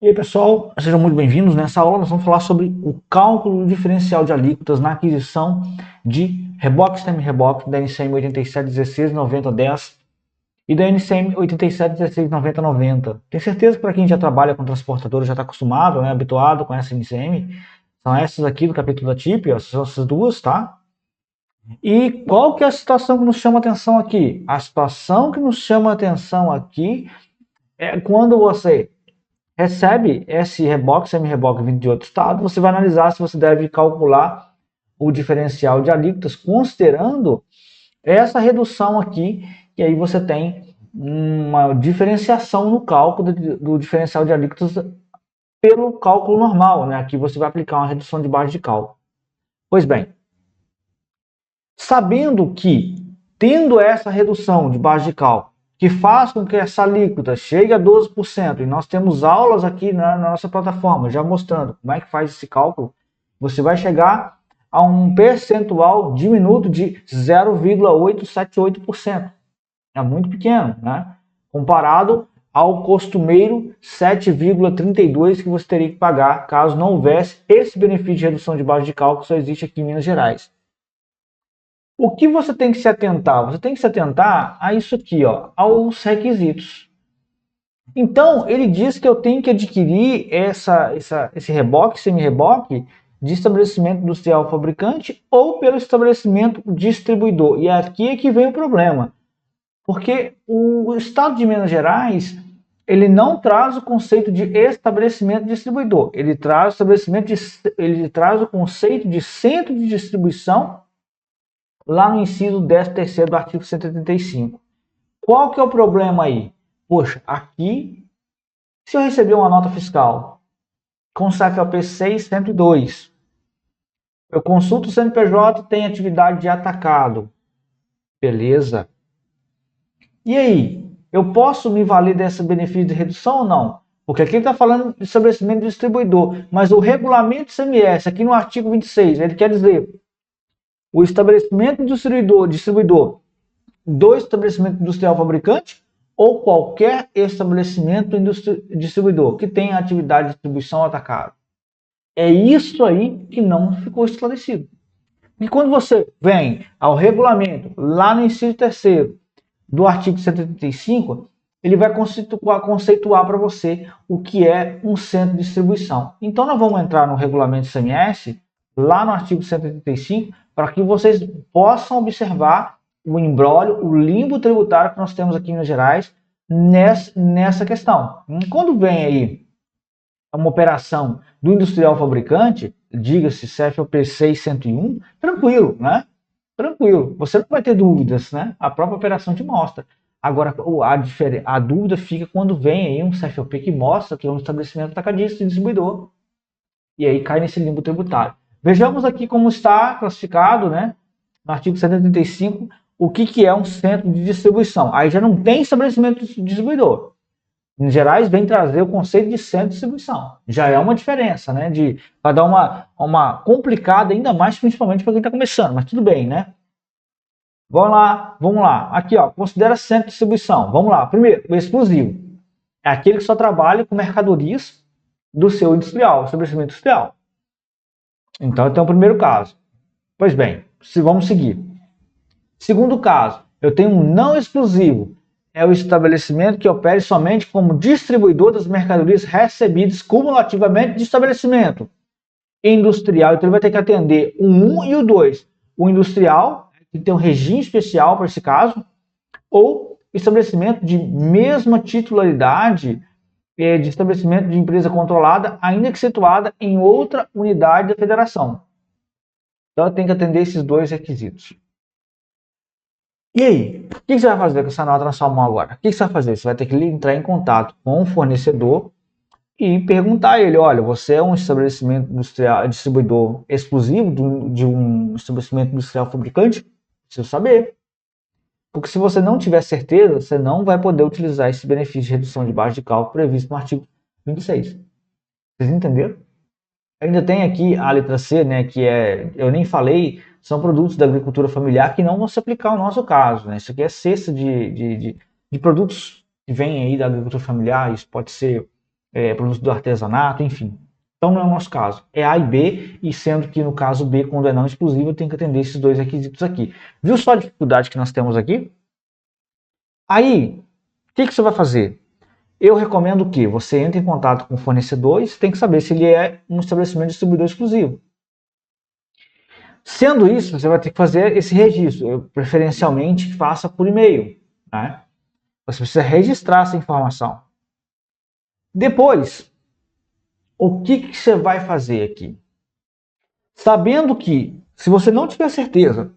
E aí, pessoal, sejam muito bem-vindos. Nessa aula nós vamos falar sobre o cálculo diferencial de alíquotas na aquisição de reboque semi-reboque da NCM 87169010 e da NCM 87169090. Tenho certeza que para quem já trabalha com transportadora já está acostumado, né, habituado com essa NCM. São essas aqui do capítulo da TIP, ó, são essas duas, tá? E qual que é a situação que nos chama atenção aqui? A situação que nos chama atenção aqui é quando você recebe esse reboque, semi-reboque vindo de outro estado, você vai analisar se você deve calcular o diferencial de alíquotas considerando essa redução aqui, e aí você tem uma diferenciação no cálculo do diferencial de alíquotas pelo cálculo normal, né? Aqui você vai aplicar uma redução de base de cálculo. Pois bem, sabendo que, tendo essa redução de base de cálculo, que faz com que essa alíquota chegue a 12%, e nós temos aulas aqui na nossa plataforma já mostrando como é que faz esse cálculo, você vai chegar a um percentual diminuto de 0,878%. É muito pequeno, né? Comparado ao costumeiro 7,32% que você teria que pagar caso não houvesse esse benefício de redução de base de cálculo que só existe aqui em Minas Gerais. O que você tem que se atentar? Você tem que se atentar a isso aqui, ó, aos requisitos. Então, ele diz que eu tenho que adquirir esse reboque, semi-reboque, de estabelecimento industrial fabricante ou pelo estabelecimento distribuidor. E aqui é que vem o problema. Porque o Estado de Minas Gerais, ele não traz o conceito de estabelecimento distribuidor. Ele traz o conceito de centro de distribuição lá no inciso 13º do artigo 185. Qual que é o problema aí? Poxa, aqui, se eu receber uma nota fiscal com CFOP 602, eu consulto o CNPJ, tem atividade de atacado. Beleza. E aí, eu posso me valer desse benefício de redução ou não? Porque aqui ele está falando de estabelecimento de distribuidor, mas o regulamento CMS, aqui no artigo 26, ele quer dizer o estabelecimento distribuidor do estabelecimento industrial fabricante ou qualquer estabelecimento distribuidor que tenha atividade de distribuição atacado. É isso aí que não ficou esclarecido. E quando você vem ao regulamento, lá no inciso 3º do artigo 185, ele vai conceituar para você o que é um centro de distribuição. Então, nós vamos entrar no regulamento CMS, lá no artigo 185, para que vocês possam observar o imbróglio, o limbo tributário que nós temos aqui em Minas Gerais nessa questão. Quando vem aí uma operação do industrial fabricante, diga-se CFOP 601, tranquilo, né? Tranquilo, você não vai ter dúvidas, né? A própria operação te mostra. Agora, a dúvida fica quando vem aí um CFOP que mostra que é um estabelecimento atacadista e distribuidor. E aí cai nesse limbo tributário. Vejamos aqui como está classificado, né? No artigo 185, o que é um centro de distribuição. Aí já não tem estabelecimento de distribuidor. Minas Gerais vem trazer o conceito de centro de distribuição. Já é uma diferença, né? Para dar uma complicada ainda mais, principalmente para quem está começando, mas tudo bem, né? Vamos lá. Aqui, ó, considera centro de distribuição. Vamos lá. Primeiro, o exclusivo. É aquele que só trabalha com mercadorias do seu industrial, estabelecimento industrial. Então, tem o primeiro caso. Pois bem, vamos seguir. Segundo caso, eu tenho um não exclusivo. É o estabelecimento que opere somente como distribuidor das mercadorias recebidas cumulativamente de estabelecimento industrial. Então, ele vai ter que atender o 1 e o 2. O industrial, que tem um regime especial para esse caso, ou estabelecimento de mesma titularidade de estabelecimento de empresa controlada, ainda que situada em outra unidade da federação. Então, tem que atender esses dois requisitos. E aí, o que você vai fazer com essa nota na sua mão agora? O que você vai fazer? Você vai ter que entrar em contato com o fornecedor e perguntar a ele, olha, você é um estabelecimento industrial, distribuidor exclusivo de um estabelecimento industrial fabricante? Preciso saber. Porque se você não tiver certeza, você não vai poder utilizar esse benefício de redução de base de cálculo previsto no artigo 26. Vocês entenderam? Ainda tem aqui a letra C, né, que eu nem falei, são produtos da agricultura familiar que não vão se aplicar ao nosso caso. Né? Isso aqui é cesta de produtos que vêm aí da agricultura familiar, isso pode ser produtos do artesanato, enfim. Então não é o nosso caso. É A e B, e sendo que no caso B, quando é não exclusivo, eu tenho que atender esses dois requisitos aqui. Viu só a dificuldade que nós temos aqui? Aí, o que você vai fazer? Eu recomendo que você entre em contato com o fornecedor e você tem que saber se ele é um estabelecimento distribuidor exclusivo. Sendo isso, você vai ter que fazer esse registro. Eu, preferencialmente, faça por e-mail. Né? Você precisa registrar essa informação. Depois, o que você vai fazer aqui? Sabendo que, se você não tiver certeza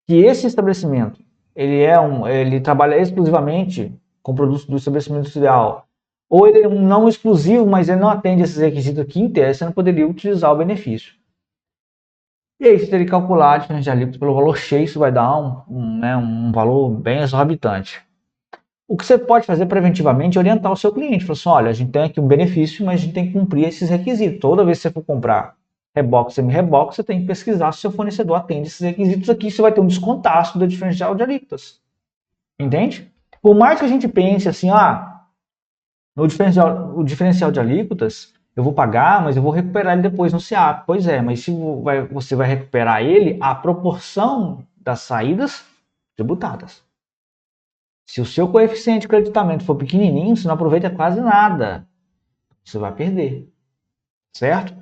que esse estabelecimento ele trabalha exclusivamente com produtos do estabelecimento industrial, ou ele é um não exclusivo, mas ele não atende esses requisitos aqui em tese, você não poderia utilizar o benefício. E aí você teria que calcular a diferença de alíquota pelo valor cheio, isso vai dar um valor bem exorbitante. O que você pode fazer preventivamente é orientar o seu cliente. Falar assim, olha, a gente tem aqui um benefício, mas a gente tem que cumprir esses requisitos. Toda vez que você for comprar reboque, semi-reboque, você tem que pesquisar se o seu fornecedor atende esses requisitos aqui, você vai ter um descontaço do diferencial de alíquotas. Entende? Por mais que a gente pense assim, o diferencial de alíquotas, eu vou pagar, mas eu vou recuperar ele depois no SEAP. Pois é, mas se você vai recuperar ele à proporção das saídas tributadas. Se o seu coeficiente de creditamento for pequenininho, você não aproveita quase nada. Você vai perder. Certo?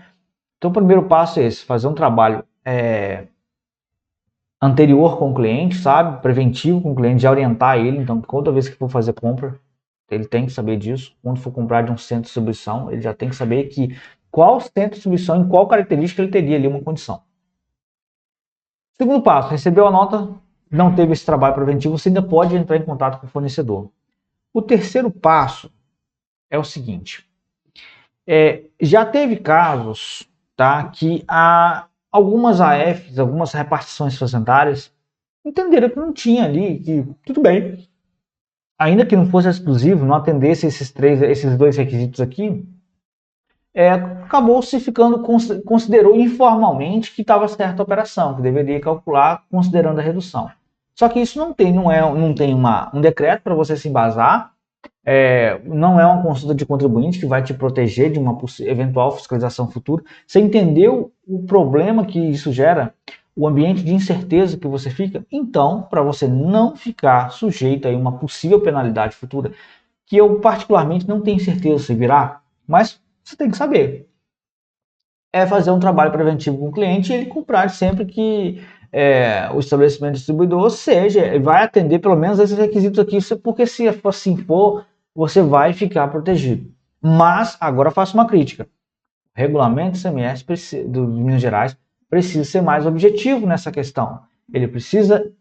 Então, o primeiro passo é esse, fazer um trabalho anterior com o cliente, sabe? Preventivo com o cliente, já orientar ele. Então, toda vez que for fazer compra, ele tem que saber disso. Quando for comprar de um centro de distribuição, ele já tem que saber que qual centro de distribuição, em qual característica ele teria ali uma condição. Segundo passo, recebeu a nota, não teve esse trabalho preventivo, você ainda pode entrar em contato com o fornecedor. O terceiro passo é o seguinte, já teve casos, tá, que algumas AFs, algumas repartições fazendárias, entenderam que não tinha ali, que tudo bem, ainda que não fosse exclusivo, não atendesse esses dois requisitos aqui, acabou se considerou informalmente que estava certa a operação, que deveria calcular considerando a redução. Só que isso não tem um decreto para você se embasar, não é uma consulta de contribuinte que vai te proteger de uma eventual fiscalização futura. Você entendeu o problema que isso gera? O ambiente de incerteza que você fica? Então, para você não ficar sujeito a uma possível penalidade futura, que eu particularmente não tenho certeza se virá, mas você tem que saber. É fazer um trabalho preventivo com o cliente e ele comprar sempre que o estabelecimento distribuidor vai atender pelo menos esses requisitos aqui, porque se assim for, você vai ficar protegido. Mas, agora eu faço uma crítica. O regulamento ICMS de Minas Gerais precisa ser mais objetivo nessa questão. Ele precisa,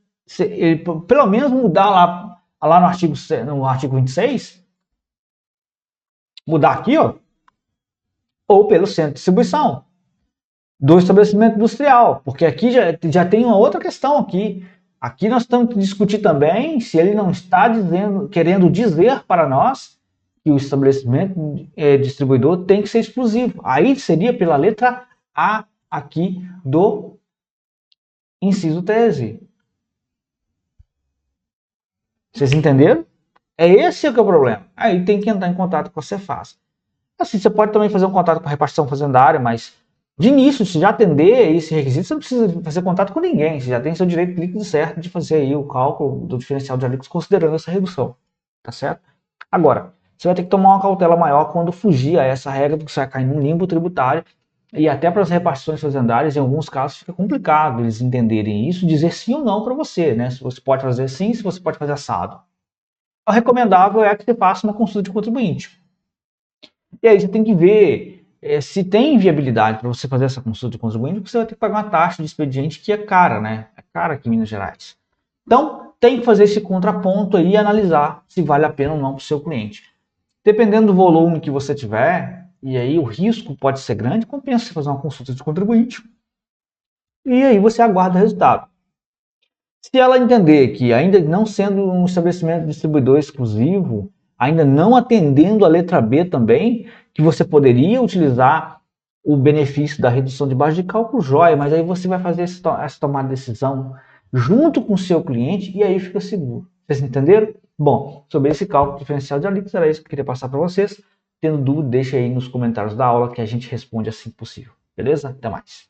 pelo menos mudar lá no artigo 26, mudar aqui, ou pelo centro de distribuição do estabelecimento industrial, porque aqui já tem uma outra questão aqui. Aqui nós temos que discutir também se ele não está querendo dizer para nós que o estabelecimento distribuidor tem que ser exclusivo. Aí seria pela letra A aqui do inciso 13. Vocês entenderam? Esse que é o problema. Aí tem que entrar em contato com a Cefaz. Assim, você pode também fazer um contato com a repartição fazendária, mas de início, se já atender esse requisito, você não precisa fazer contato com ninguém. Você já tem seu direito líquido certo de fazer aí o cálculo do diferencial de alíquotas considerando essa redução. Tá certo? Agora, você vai ter que tomar uma cautela maior quando fugir a essa regra, porque você vai cair num limbo tributário. E até para as repartições fazendárias, em alguns casos, fica complicado eles entenderem isso, dizer sim ou não para você, né? Se você pode fazer sim, se você pode fazer assado. O recomendável é que você faça uma consulta de contribuinte. E aí você tem que ver se tem viabilidade para você fazer essa consulta de contribuinte, você vai ter que pagar uma taxa de expediente que é cara, né? É cara aqui em Minas Gerais. Então, tem que fazer esse contraponto aí e analisar se vale a pena ou não para o seu cliente. Dependendo do volume que você tiver, e aí o risco pode ser grande, compensa você fazer uma consulta de contribuinte. E aí você aguarda o resultado. Se ela entender que, ainda não sendo um estabelecimento distribuidor exclusivo, ainda não atendendo a letra B também, que você poderia utilizar o benefício da redução de base de cálculo, joia, mas aí você vai fazer essa tomada de decisão junto com o seu cliente e aí fica seguro. Vocês entenderam? Bom, sobre esse cálculo diferencial de alíquotas, era isso que eu queria passar para vocês. Tendo dúvida, deixa aí nos comentários da aula que a gente responde assim que possível. Beleza? Até mais.